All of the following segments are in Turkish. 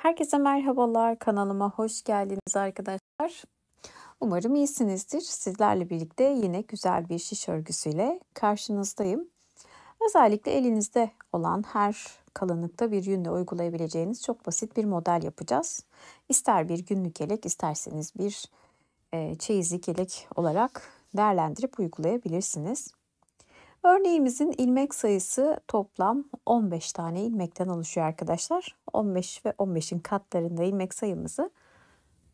Herkese merhabalar, kanalıma hoş geldiniz arkadaşlar. Umarım iyisinizdir. Sizlerle birlikte yine güzel bir şiş örgüsüyle karşınızdayım. Özellikle elinizde olan her kalınlıkta bir yünle uygulayabileceğiniz çok basit bir model yapacağız. İster bir günlük yelek, isterseniz bir çeyizlik yelek olarak değerlendirip uygulayabilirsiniz. Örneğimizin ilmek sayısı toplam 15 tane ilmekten oluşuyor arkadaşlar. 15 ve 15'in katlarında ilmek sayımızı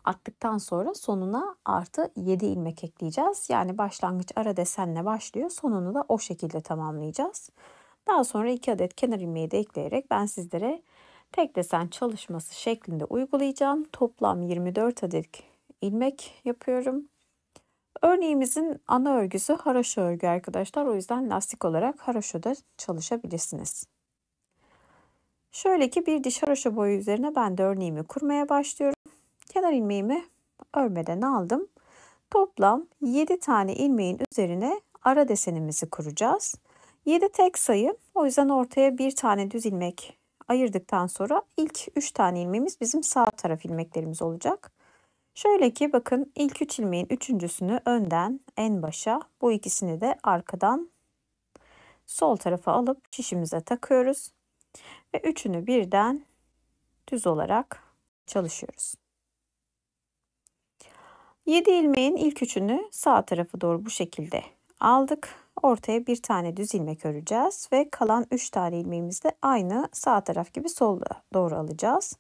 attıktan sonra sonuna artı 7 ilmek ekleyeceğiz. Yani başlangıç ara desenle başlıyor. Sonunu da o şekilde tamamlayacağız. Daha sonra 2 adet kenar ilmeği de ekleyerek ben sizlere tek desen çalışması şeklinde uygulayacağım. Toplam 24 adet ilmek yapıyorum. Örneğimizin ana örgüsü haroşa örgü arkadaşlar. O yüzden lastik olarak haroşada çalışabilirsiniz. Şöyle ki bir diş haroşa boyu üzerine ben de örneğimi kurmaya başlıyorum. Kenar ilmeğimi örmeden aldım. Toplam 7 tane ilmeğin üzerine ara desenimizi kuracağız. 7 tek sayı. O yüzden ortaya bir tane düz ilmek ayırdıktan sonra ilk 3 tane ilmeğimiz bizim sağ taraf ilmeklerimiz olacak. Şöyle ki bakın ilk 3 ilmeğin üçüncüsünü önden en başa, bu ikisini de arkadan sol tarafa alıp şişimize takıyoruz. Ve üçünü birden düz olarak çalışıyoruz. 7 ilmeğin ilk üçünü sağ tarafa doğru bu şekilde aldık. Ortaya bir tane düz ilmek öreceğiz ve kalan 3 tane ilmeğimizi de aynı sağ taraf gibi sola doğru alacağız.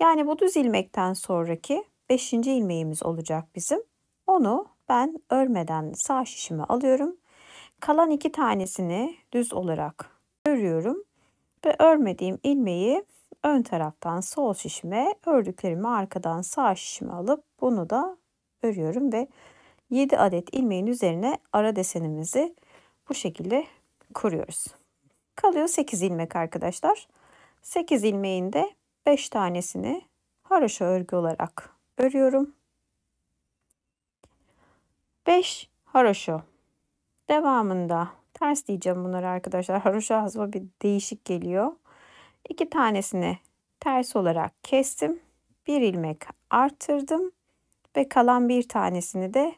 Yani bu düz ilmekten sonraki 5. ilmeğimiz olacak bizim. Onu ben örmeden sağ şişime alıyorum. Kalan 2 tanesini düz olarak örüyorum ve örmediğim ilmeği ön taraftan sol şişime, ördüklerimi arkadan sağ şişime alıp bunu da örüyorum ve 7 adet ilmeğin üzerine ara desenimizi bu şekilde kuruyoruz. Kalıyor 8 ilmek arkadaşlar. 8 ilmeğin de 5 tanesini haroşa örgü olarak örüyorum. 5 haroşa. Devamında ters diyeceğim bunları arkadaşlar. Haroşa hazma bir değişik geliyor. 2 tanesini ters olarak kestim. 1 ilmek arttırdım ve kalan bir tanesini de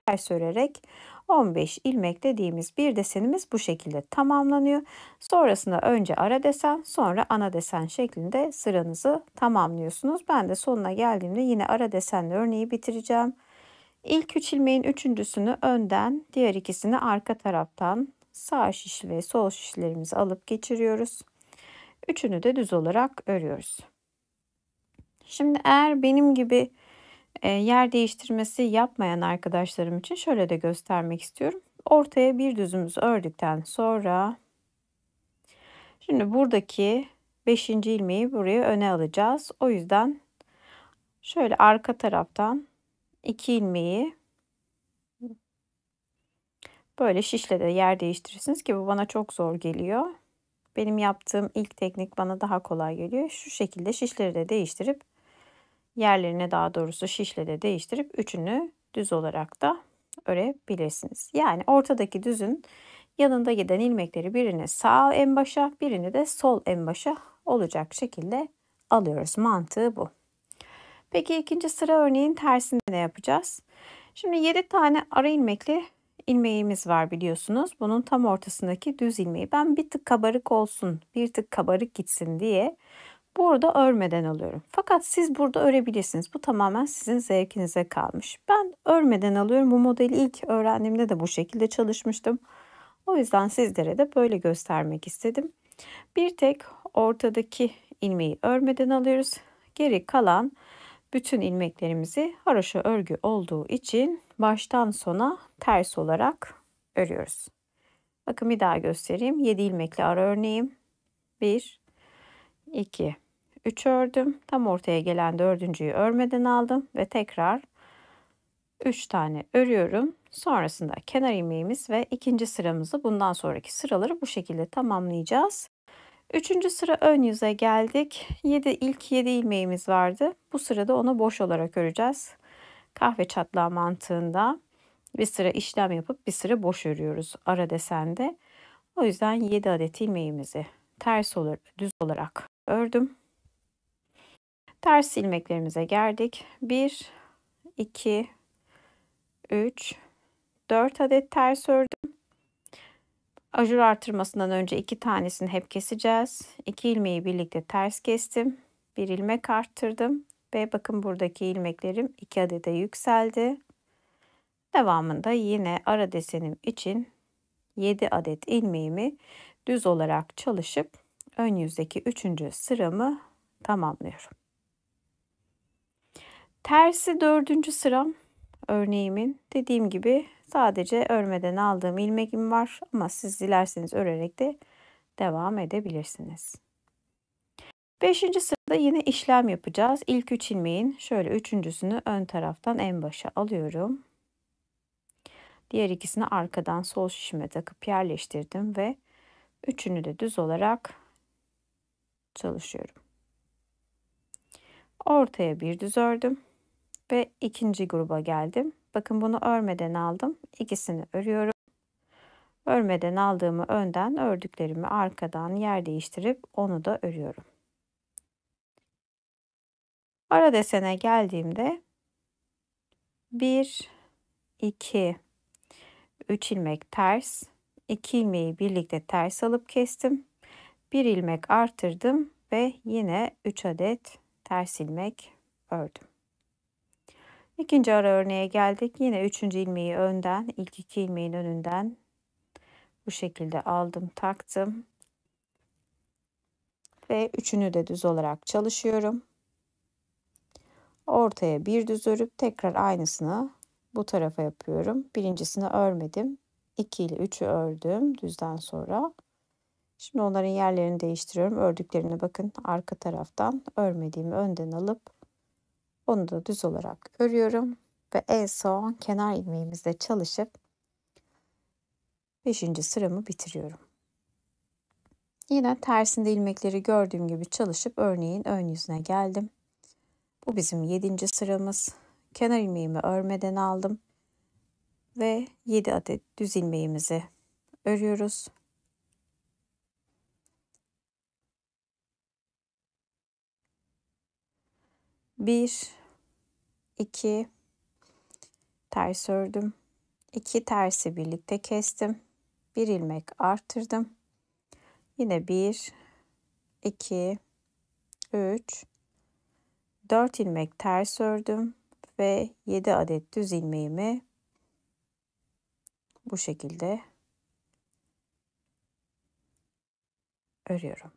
ters örerek 15 ilmek dediğimiz bir desenimiz bu şekilde tamamlanıyor. Sonrasında önce ara desen, sonra ana desen şeklinde sıranızı tamamlıyorsunuz. Ben de sonuna geldiğimde yine ara desenle örneği bitireceğim. İlk 3 ilmeğin üçüncüsünü önden, diğer ikisini arka taraftan sağ şiş ve sol şişlerimizi alıp geçiriyoruz. Üçünü de düz olarak örüyoruz. Şimdi eğer benim gibi yer değiştirmesi yapmayan arkadaşlarım için şöyle de göstermek istiyorum. Ortaya bir düzümüzü ördükten sonra şimdi buradaki 5. ilmeği buraya öne alacağız. O yüzden şöyle arka taraftan 2 ilmeği böyle şişle de yer değiştirirsiniz ki bu bana çok zor geliyor. Benim yaptığım ilk teknik bana daha kolay geliyor. Şu şekilde şişleri de değiştirip yerlerine, daha doğrusu şişle de değiştirip üçünü düz olarak da örebilirsiniz. Yani ortadaki düzün yanında giden ilmekleri birini sağ en başa, birini de sol en başa olacak şekilde alıyoruz. Mantığı bu. Peki ikinci sıra örneğin tersinde ne yapacağız? Şimdi 7 tane ara ilmekli ilmeğimiz var biliyorsunuz. Bunun tam ortasındaki düz ilmeği ben bir tık kabarık olsun, bir tık kabarık gitsin diye burada örmeden alıyorum. Fakat siz burada örebilirsiniz. Bu tamamen sizin zevkinize kalmış. Ben örmeden alıyorum. Bu modeli ilk öğrendiğimde de bu şekilde çalışmıştım. O yüzden sizlere de böyle göstermek istedim. Bir tek ortadaki ilmeği örmeden alıyoruz. Geri kalan bütün ilmeklerimizi haroşa örgü olduğu için baştan sona ters olarak örüyoruz. Bakın bir daha göstereyim. 7 ilmekli ara örneğim. 1, 2, 3 ördüm. Tam ortaya gelen dördüncüyü örmeden aldım ve tekrar 3 tane örüyorum. Sonrasında kenar ilmeğimiz ve ikinci sıramızı, bundan sonraki sıraları bu şekilde tamamlayacağız. Üçüncü sıra ön yüze geldik. İlk 7 ilmeğimiz vardı. Bu sırada onu boş olarak öreceğiz. Kahve çatlağı mantığında bir sıra işlem yapıp bir sıra boş örüyoruz ara desende. O yüzden 7 adet ilmeğimizi düz olarak ördüm. Ters ilmeklerimize geldik. 1, 2, 3, 4 adet ters ördüm. Ajur artırmasından önce 2 tanesini hep keseceğiz. 2 ilmeği birlikte ters kestim. 1 ilmek arttırdım ve bakın buradaki ilmeklerim 2 adete yükseldi. Devamında yine ara desenim için 7 adet ilmeğimi düz olarak çalışıp ön yüzdeki 3. sıramı tamamlıyorum. Tersi 4. sıram örneğimin. Dediğim gibi sadece örmeden aldığım ilmeğim var ama siz dilerseniz örerek de devam edebilirsiniz. 5. sırada yine işlem yapacağız. İlk 3 ilmeğin şöyle üçüncüsünü ön taraftan en başa alıyorum. Diğer ikisini arkadan sol şişime takıp yerleştirdim ve üçünü de düz olarak çalışıyorum. Ortaya bir düz ördüm ve ikinci gruba geldim. Bakın bunu örmeden aldım. İkisini örüyorum. Örmeden aldığımı önden, ördüklerimi arkadan yer değiştirip onu da örüyorum. Ara desene geldiğimde 1, 2, 3 ilmek ters, 2 ilmeği birlikte ters alıp kestim. 1 ilmek artırdım ve yine 3 adet ters ilmek ördüm. İkinci ara örneğe geldik. Yine 3. ilmeği önden, ilk 2 ilmeğin önünden bu şekilde aldım, taktım. Ve üçünü de düz olarak çalışıyorum. Ortaya bir düz örüp tekrar aynısını bu tarafa yapıyorum. Birincisini örmedim. 2 ile 3'ü ördüm düzden sonra. Şimdi onların yerlerini değiştiriyorum. Ördüklerine bakın arka taraftan örmediğimi önden alıp onu da düz olarak örüyorum. Ve en son kenar ilmeğimizle çalışıp 5. sıramı bitiriyorum. Yine tersinde ilmekleri gördüğüm gibi çalışıp örneğin ön yüzüne geldim. Bu bizim 7. sıramız. Kenar ilmeğimi örmeden aldım. Ve 7 adet düz ilmeğimizi örüyoruz. Bir, 2, ters ördüm. 2 tersi birlikte kestim. 1 ilmek arttırdım. Yine 1, 2, 3, 4 ilmek ters ördüm ve 7 adet düz ilmeğimi bu şekilde örüyorum.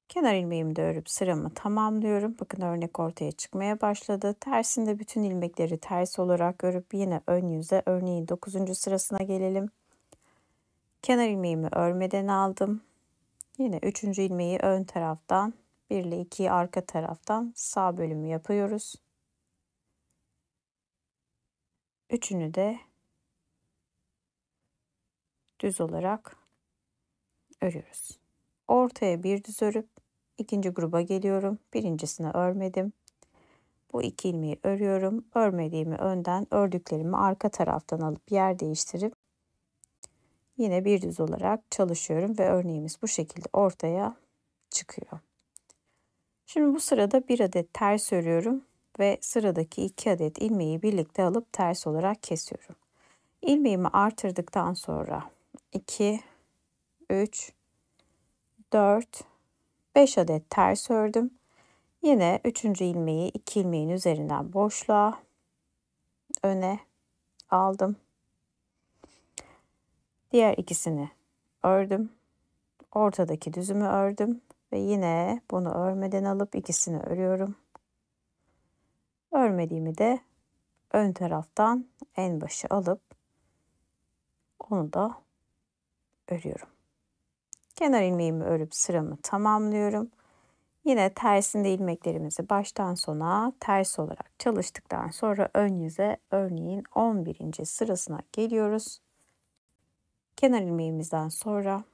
Kenar ilmeğimi de örüp sıramı tamamlıyorum. Bakın örnek ortaya çıkmaya başladı. Tersinde bütün ilmekleri ters olarak örüp yine ön yüze örneğin 9. sırasına gelelim. Kenar ilmeğimi örmeden aldım. Yine 3. ilmeği ön taraftan 1 ile 2'yi arka taraftan sağ bölümü yapıyoruz. Üçünü de düz olarak örüyoruz. Ortaya bir düz örüp ikinci gruba geliyorum. Birincisini örmedim. Bu 2 ilmeği örüyorum. Örmediğimi önden, ördüklerimi arka taraftan alıp yer değiştirip yine bir düz olarak çalışıyorum ve örneğimiz bu şekilde ortaya çıkıyor. Şimdi bu sırada 1 adet ters örüyorum ve sıradaki 2 adet ilmeği birlikte alıp ters olarak kesiyorum. İlmeğimi artırdıktan sonra 2, 3, 4, 5 adet ters ördüm. Yine 3. ilmeği 2 ilmeğin üzerinden boşluğa öne aldım. Diğer ikisini ördüm. Ortadaki düzümü ördüm ve yine bunu örmeden alıp ikisini örüyorum. Örmediğimi de ön taraftan en başa alıp onu da örüyorum. Kenar ilmeğimi örüp sıramı tamamlıyorum. Yine tersinde ilmeklerimizi baştan sona ters olarak çalıştıktan sonra ön yüze örneğin 11. sırasına geliyoruz. Kenar ilmeğimizden sonra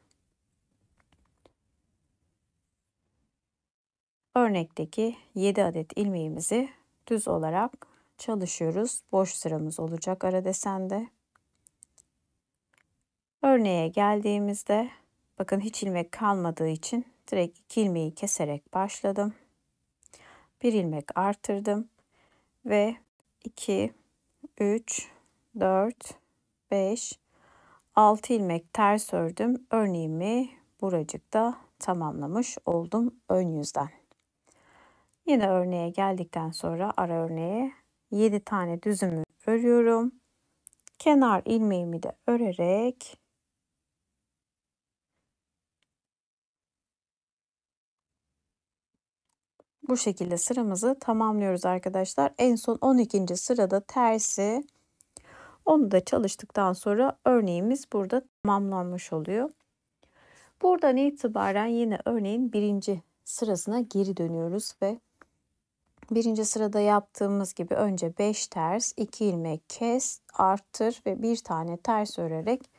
örnekteki 7 adet ilmeğimizi düz olarak çalışıyoruz. Boş sıramız olacak ara desende. Örneğe geldiğimizde bakın hiç ilmek kalmadığı için Direkt 2 ilmeği keserek başladım. 1 ilmek artırdım ve 2, 3, 4, 5, 6 ilmek ters ördüm. Örneğimi buracıkta tamamlamış oldum ön yüzden. Yine örneğe geldikten sonra ara örneğe 7 tane düzümü örüyorum. Kenar ilmeğimi de örerek bu şekilde sıramızı tamamlıyoruz arkadaşlar. En son 12. sırada tersi, onu da çalıştıktan sonra örneğimiz burada tamamlanmış oluyor. Buradan itibaren yine örneğin 1. sırasına geri dönüyoruz ve 1. sırada yaptığımız gibi önce 5 ters, 2 ilmek kes, arttır ve 1 tane ters örerek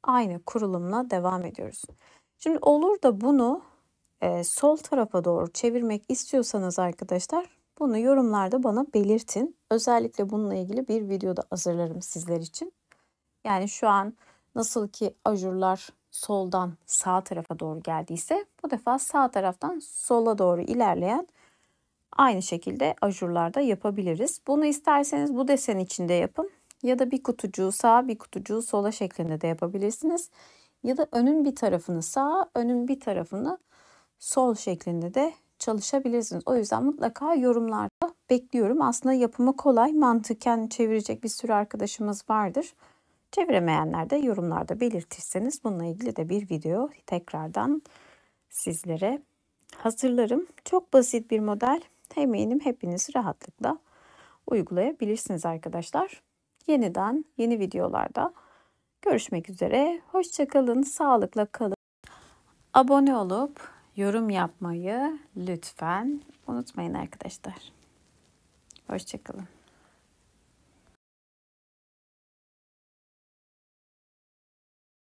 aynı kurulumla devam ediyoruz. Şimdi olur da bunu sol tarafa doğru çevirmek istiyorsanız arkadaşlar, bunu yorumlarda bana belirtin. Özellikle bununla ilgili bir videoda hazırlarım sizler için. Yani şu an nasıl ki ajurlar soldan sağ tarafa doğru geldiyse, bu defa sağ taraftan sola doğru ilerleyen aynı şekilde ajurlarda yapabiliriz. Bunu isterseniz bu desen içinde yapın ya da bir kutucuğu sağa bir kutucuğu sola şeklinde de yapabilirsiniz. Ya da önün bir tarafını sağa, önün bir tarafını sol şeklinde de çalışabilirsiniz. O yüzden mutlaka yorumlarda bekliyorum. Aslında yapımı kolay, mantıken çevirecek bir sürü arkadaşımız vardır. Çeviremeyenler de yorumlarda belirtirseniz bununla ilgili de bir video tekrardan sizlere hazırlarım. Çok basit bir model. Eminim hepiniz rahatlıkla uygulayabilirsiniz arkadaşlar. Yeniden yeni videolarda görüşmek üzere. Hoşça kalın, sağlıkla kalın. Abone olup yorum yapmayı lütfen unutmayın arkadaşlar. Hoşça kalın.